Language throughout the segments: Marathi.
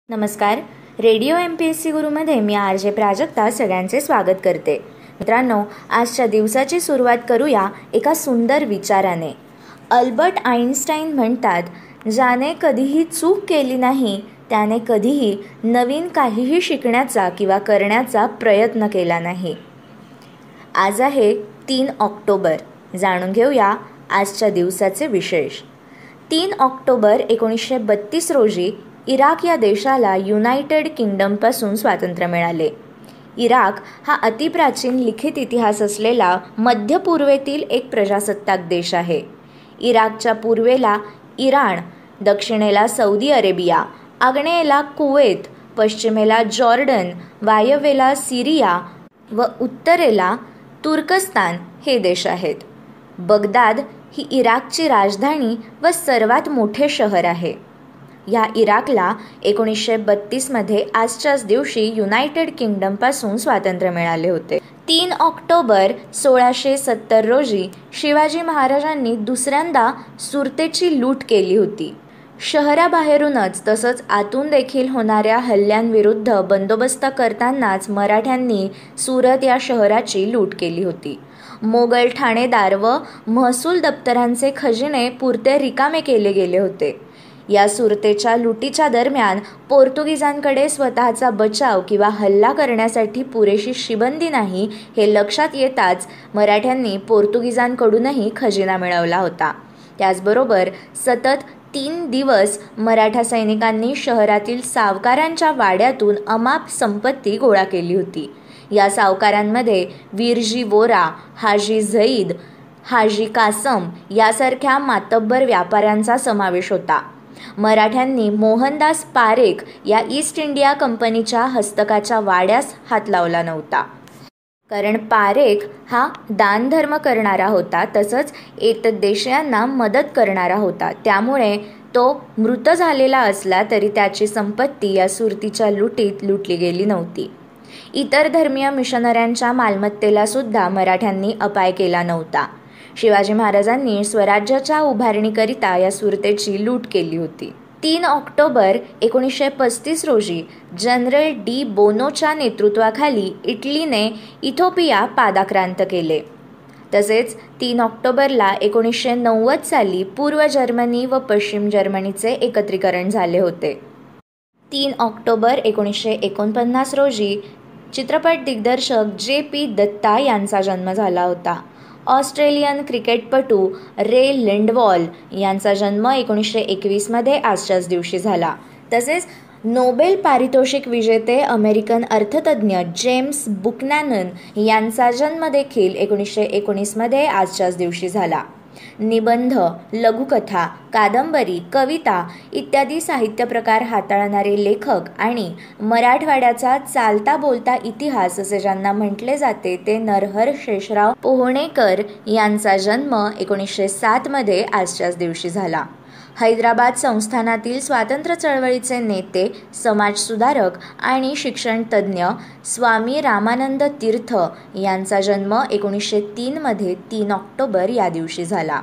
नमस्कार. रेडिओ MPSC गुरुमध्ये मी RJ प्राजक्ता सगळ्यांचे स्वागत करते. मित्रांनो, आजच्या दिवसाची सुरुवात करूया एका सुंदर विचाराने. अल्बर्ट आइन्स्टाईन म्हणतात, ज्याने कधीही चूक केली नाही त्याने कधीही नवीन काहीही शिकण्याचा किंवा करण्याचा प्रयत्न केला नाही. आज आहे 3 ऑक्टोबर. जाणून घेऊया आजच्या दिवसाचे विशेष. 3 ऑक्टोबर 1932 रोजी इराक या देशाला युनायटेड किंगडमपासून स्वातंत्र्य मिळाले. इराक हा अतिप्राचीन लिखित इतिहास असलेला मध्य पूर्वेतील एक प्रजासत्ताक देश आहे. इराकच्या पूर्वेला इराण, दक्षिणेला सौदी अरेबिया, आग्नेयेला कुवेत, पश्चिमेला जॉर्डन, वायव्येला सिरिया व उत्तरेला तुर्कस्तान हे देश आहेत. बगदाद ही इराकची राजधानी व सर्वात मोठे शहर आहे. या इराकला 1932मध्ये आजच्याच दिवशी युनायटेड किंगडमपासून स्वातंत्र्य मिळाले होते. 3 ऑक्टोबर 1670 रोजी शिवाजी महाराजांनी दुसऱ्यांदा सुरतेची लूट केली होती. शहराबाहेरूनच तसंच आतून देखील होणाऱ्या हल्ल्यांविरुद्ध बंदोबस्त करतानाच मराठ्यांनी सुरत या शहराची लूट केली होती. मोगल ठाणेदार व महसूल दप्तरांचे खजिने पुरते रिकामे केले गेले होते. या सुरतेच्या लुटीच्या दरम्यान पोर्तुगीजांकडे स्वतःचा बचाव किंवा हल्ला करण्यासाठी पुरेशी शिबंदी नाही हे लक्षात येताच मराठ्यांनी पोर्तुगीजांकडूनही खजिना मिळवला होता. त्याचबरोबर सतत 3 दिवस मराठा सैनिकांनी शहरातील सावकारांच्या वाड्यातून अमाप संपत्ती गोळा केली होती. या सावकारांमध्ये वीरजी वोरा, हाजी झईद, हाजी कासम यासारख्या मातब्बर व्यापाऱ्यांचा समावेश होता. मराठ्यांनी मोहनदास पारेख या ईस्ट इंडिया कंपनीच्या हस्तकाच्या वाड्यास हात लावला नव्हता. कारण पारेख हा दानधर्म करणारा होता, तसंच एतद्देशीयांना मदत करणारा होता. त्यामुळे तो मृत झालेला असला तरी त्याची संपत्ती या सुरतीच्या लुटीत लुटली गेली नव्हती. इतर धर्मीय मिशनऱ्यांच्या मालमत्तेला सुद्धा मराठ्यांनी अपाय केला नव्हता. शिवाजी महाराजांनी स्वराज्याच्या उभारणीकरिता या सुरतेची लूट केली होती. 3 ऑक्टोबर 1935 रोजी जनरल डी बोनोच्या नेतृत्वाखाली इटलीने इथिओपिया पादाक्रांत केले. तसेच 3 ऑक्टोबरला 1990 साली पूर्व जर्मनी व पश्चिम जर्मनीचे एकत्रीकरण झाले होते. 3 ऑक्टोबर 1949 रोजी चित्रपट दिग्दर्शक JP दत्ता यांचा जन्म झाला होता. ऑस्ट्रेलियन क्रिकेटपटू रे लिंडवॉल यांचा जन्म 1921मध्ये आजच्याच दिवशी झाला. तसेच नोबेल पारितोषिक विजेते अमेरिकन अर्थतज्ञ जेम्स बुकनॅनन यांचा जन्म देखील 1919मध्ये आजच्याच दिवशी झाला. निबंध, लघुकथा, कादंबरी, कविता इत्यादी साहित्य प्रकार हाताळणारे लेखक आणि मराठवाड्याचा चालता बोलता इतिहास असे ज्यांना म्हटले जाते ते नरहर शेषराव पोहणेकर यांचा जन्म 1907मध्ये आजच्याच दिवशी झाला. हैदराबाद संस्थानातील स्वातंत्र्य चळवळीचे नेते, समाजसुधारक आणि शिक्षणतज्ज्ञ स्वामी रामानंद तीर्थ यांचा जन्म 1903मध्ये 3 ऑक्टोबर या दिवशी झाला.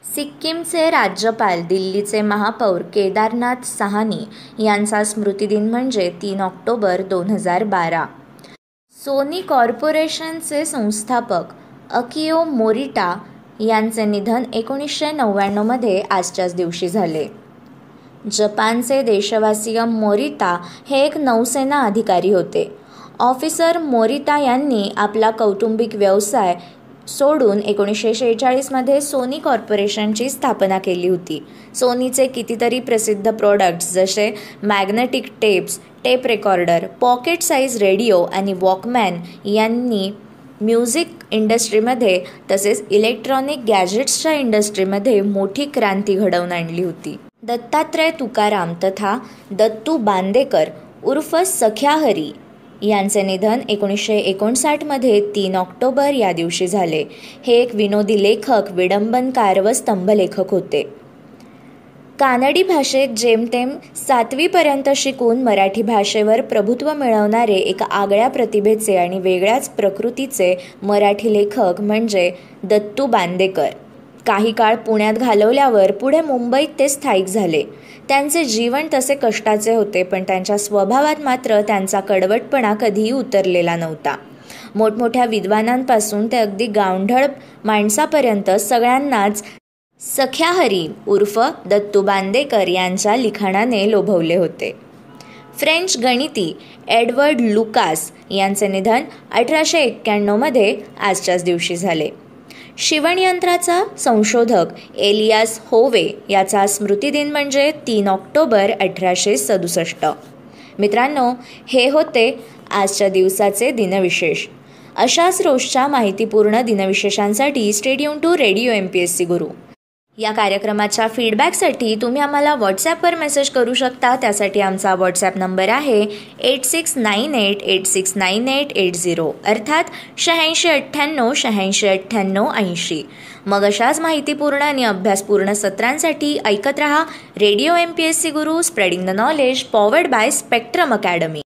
सिक्कीमचे राज्यपाल, दिल्लीचे महापौर केदारनाथ सहानी यांचा स्मृतिदिन म्हणजे 3 ऑक्टोबर 2012. सोनी कॉर्पोरेशनचे संस्थापक अकियो मोरिटा यांचे निधन 1999मध्ये आजच्याच दिवशी झाले. जपानचे देशवासीय मोरिता हे एक नौसेना अधिकारी होते. ऑफिसर मोरिता यांनी आपला कौटुंबिक व्यवसाय सोडून 1946मध्ये सोनी कॉर्पोरेशनची स्थापना केली होती. सोनीचे कितीतरी प्रसिद्ध प्रोडक्ट्स जसे magnetic tapes, tape recorder, pocket size radio आणि वॉकमॅन यांनी म्युझिक इंडस्ट्रीमध्ये तसेच इलेक्ट्रॉनिक गॅजेट्सच्या इंडस्ट्रीमध्ये मोठी क्रांती घडवून आणली होती. दत्तात्रय तुकाराम तथा दत्तू बांदेकर उर्फ सख्या हरी यांचे निधन 1959मध्ये 3 ऑक्टोबर या दिवशी झाले. हे एक विनोदी लेखक, विडंबनकार व स्तंभलेखक होते. कानडी भाषेत जेमतेम 7वीपर्यंत शिकून मराठी भाषेवर प्रभुत्व मिळवणारे एका आगळ्या प्रतिभेचे आणि वेगळ्याच प्रकृतीचे मराठी लेखक म्हणजे दत्तू बांदेकर. काही काळ पुण्यात घालवल्यावर पुढे मुंबईत ते स्थायिक झाले. त्यांचे जीवन तसे कष्टाचे होते, पण त्यांच्या स्वभावात मात्र त्यांचा कडवटपणा कधीही उतरलेला नव्हता. मोठमोठ्या विद्वानांपासून ते अगदी गावंढळ माणसापर्यंत सगळ्यांनाच सख्या हरी उर्फ दत्तू बांदेकर यांच्या लिखाणाने लोभवले होते. फ्रेंच गणिती एडवर्ड लुकास यांचे निधन 1891 आजच्याच दिवशी झाले. शिवणयंत्राचा संशोधक एलियास होवे याचा स्मृतिदिन म्हणजे 3 ऑक्टोबर 1867. मित्रांनो, हे होते आजच्या दिवसाचे दिनविशेष. अशाच रोजच्या माहितीपूर्ण दिनविशेषांसाठी stay tune to radio MPSC Guru. या कार्यक्रमाच्या फीडबॅकसाठी तुम्ही आम्हाला व्हॉट्सॲपवर मेसेज करू शकता. त्यासाठी आमचा व्हॉट्सॲप नंबर आहे 8698869880 अर्थात 8698869880. मग अशाच माहितीपूर्ण आणि अभ्यासपूर्ण सत्रांसाठी ऐकत रहा radio MPSC Guru, spreading the knowledge, powered by spectrum academy.